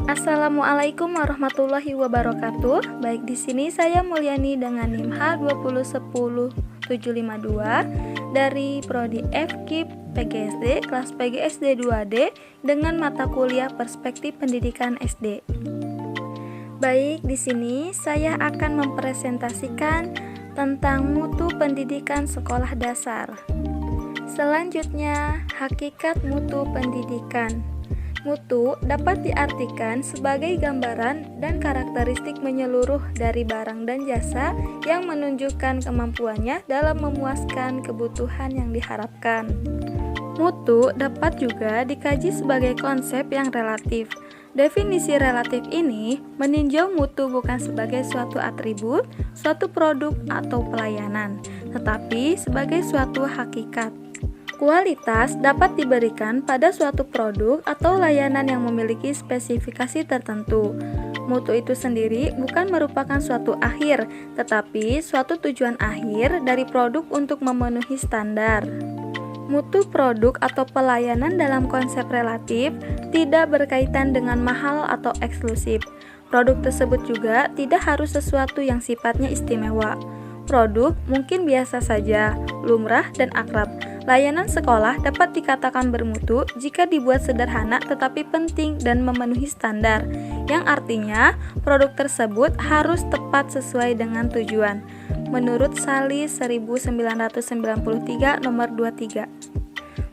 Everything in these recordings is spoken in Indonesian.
Assalamualaikum warahmatullahi wabarakatuh. Baik, di sini saya Mulyani dengan NIM H2010752 dari Prodi FKIP PGSD kelas PGSD 2D dengan mata kuliah Perspektif Pendidikan SD. Baik, di sini saya akan mempresentasikan tentang mutu pendidikan sekolah dasar. Selanjutnya, hakikat mutu pendidikan. Mutu dapat diartikan sebagai gambaran dan karakteristik menyeluruh dari barang dan jasa yang menunjukkan kemampuannya dalam memuaskan kebutuhan yang diharapkan. Mutu dapat juga dikaji sebagai konsep yang relatif. Definisi relatif ini meninjau mutu bukan sebagai suatu atribut, suatu produk atau pelayanan, tetapi sebagai suatu hakikat. Kualitas dapat diberikan pada suatu produk atau layanan yang memiliki spesifikasi tertentu. Mutu itu sendiri bukan merupakan suatu akhir, tetapi suatu tujuan akhir dari produk untuk memenuhi standar. Mutu produk atau pelayanan dalam konsep relatif tidak berkaitan dengan mahal atau eksklusif. Produk tersebut juga tidak harus sesuatu yang sifatnya istimewa. Produk mungkin biasa saja, lumrah dan akrab. Layanan sekolah dapat dikatakan bermutu jika dibuat sederhana tetapi penting dan memenuhi standar, yang artinya produk tersebut harus tepat sesuai dengan tujuan. Menurut Salis 1993 nomor 23.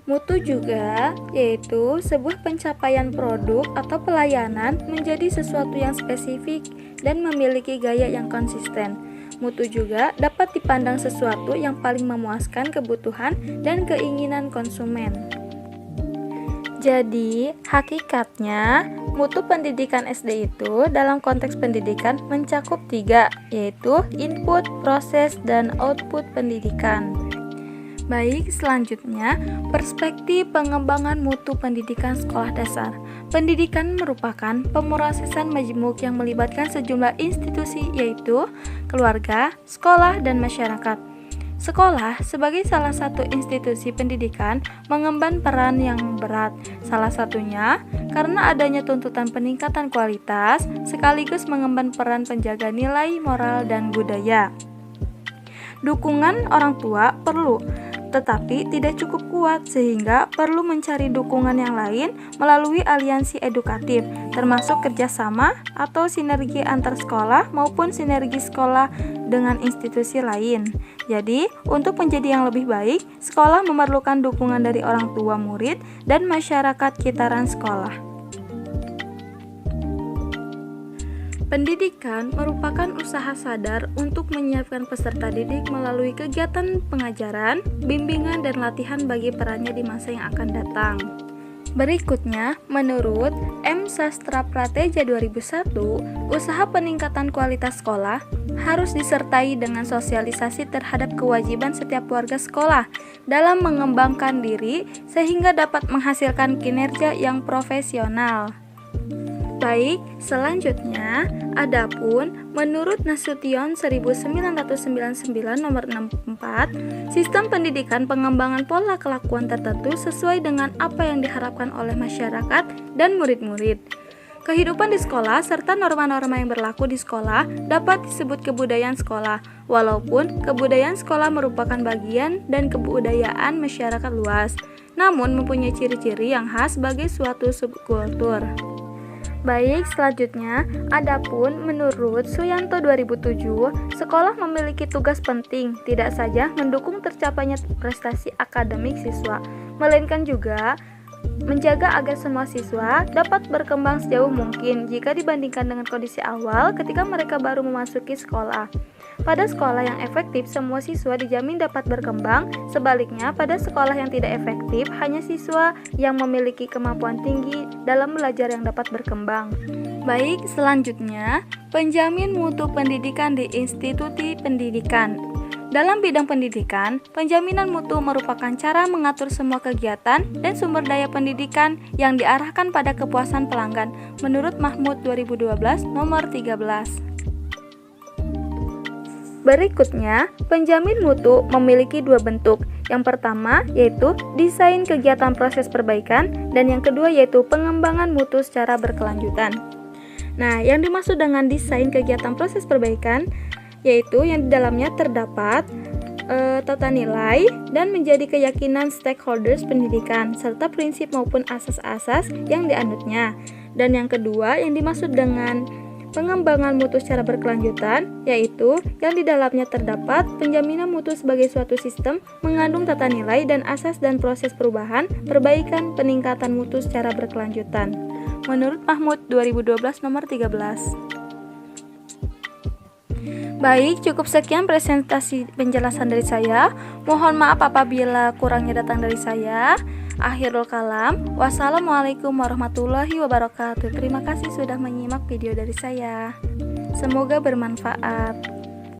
Mutu juga yaitu sebuah pencapaian produk atau pelayanan menjadi sesuatu yang spesifik dan memiliki gaya yang konsisten. Mutu juga dapat dipandang sesuatu yang paling memuaskan kebutuhan dan keinginan konsumen. Jadi, hakikatnya, mutu pendidikan SD itu dalam konteks pendidikan mencakup 3, yaitu input, proses, dan output pendidikan. Baik, selanjutnya, perspektif pengembangan mutu pendidikan sekolah dasar. Pendidikan merupakan pemrosesan majemuk yang melibatkan sejumlah institusi yaitu keluarga, sekolah, dan masyarakat. Sekolah sebagai salah satu institusi pendidikan mengemban peran yang berat. Salah satunya karena adanya tuntutan peningkatan kualitas sekaligus mengemban peran penjaga nilai moral dan budaya. Dukungan orang tua perlu, tetapi tidak cukup kuat sehingga perlu mencari dukungan yang lain melalui aliansi edukatif, termasuk kerjasama atau sinergi antar sekolah maupun sinergi sekolah dengan institusi lain. Jadi, untuk menjadi yang lebih baik, sekolah memerlukan dukungan dari orang tua murid dan masyarakat kitaran sekolah. Pendidikan merupakan usaha sadar untuk menyiapkan peserta didik melalui kegiatan pengajaran, bimbingan, dan latihan bagi perannya di masa yang akan datang. Berikutnya, menurut M. Sastra Prateja 2001, usaha peningkatan kualitas sekolah harus disertai dengan sosialisasi terhadap kewajiban setiap warga sekolah dalam mengembangkan diri sehingga dapat menghasilkan kinerja yang profesional. Baik, selanjutnya, adapun menurut Nasution 1999 nomor 64, sistem pendidikan pengembangan pola kelakuan tertentu sesuai dengan apa yang diharapkan oleh masyarakat dan murid-murid. Kehidupan di sekolah serta norma-norma yang berlaku di sekolah dapat disebut kebudayaan sekolah, walaupun kebudayaan sekolah merupakan bagian dan kebudayaan masyarakat luas, namun mempunyai ciri-ciri yang khas sebagai suatu subkultur. Baik, selanjutnya, adapun menurut Suyanto 2007, sekolah memiliki tugas penting tidak saja mendukung tercapainya prestasi akademik siswa, melainkan juga menjaga agar semua siswa dapat berkembang sejauh mungkin jika dibandingkan dengan kondisi awal ketika mereka baru memasuki sekolah. Pada sekolah yang efektif, semua siswa dijamin dapat berkembang. Sebaliknya, pada sekolah yang tidak efektif, hanya siswa yang memiliki kemampuan tinggi dalam belajar yang dapat berkembang. Baik, selanjutnya, penjamin mutu pendidikan di institusi pendidikan. Dalam bidang pendidikan, penjaminan mutu merupakan cara mengatur semua kegiatan dan sumber daya pendidikan yang diarahkan pada kepuasan pelanggan, menurut Mahmud 2012 nomor 13. Berikutnya, penjamin mutu memiliki dua bentuk, Yang pertama yaitu desain kegiatan proses perbaikan, dan yang kedua yaitu pengembangan mutu secara berkelanjutan. Nah, yang dimaksud dengan desain kegiatan proses perbaikan yaitu yang di dalamnya terdapat tata nilai dan menjadi keyakinan stakeholders pendidikan serta prinsip maupun asas-asas yang dianutnya. Dan yang kedua yang dimaksud dengan pengembangan mutu secara berkelanjutan yaitu yang di dalamnya terdapat penjaminan mutu sebagai suatu sistem mengandung tata nilai dan asas dan proses perubahan, perbaikan, peningkatan mutu secara berkelanjutan. Menurut Mahmud 2012 nomor 13. Baik, cukup sekian presentasi penjelasan dari saya. Mohon maaf apabila kurangnya datang dari saya. Akhirul kalam. Wassalamualaikum warahmatullahi wabarakatuh. Terima kasih sudah menyimak video dari saya. Semoga bermanfaat.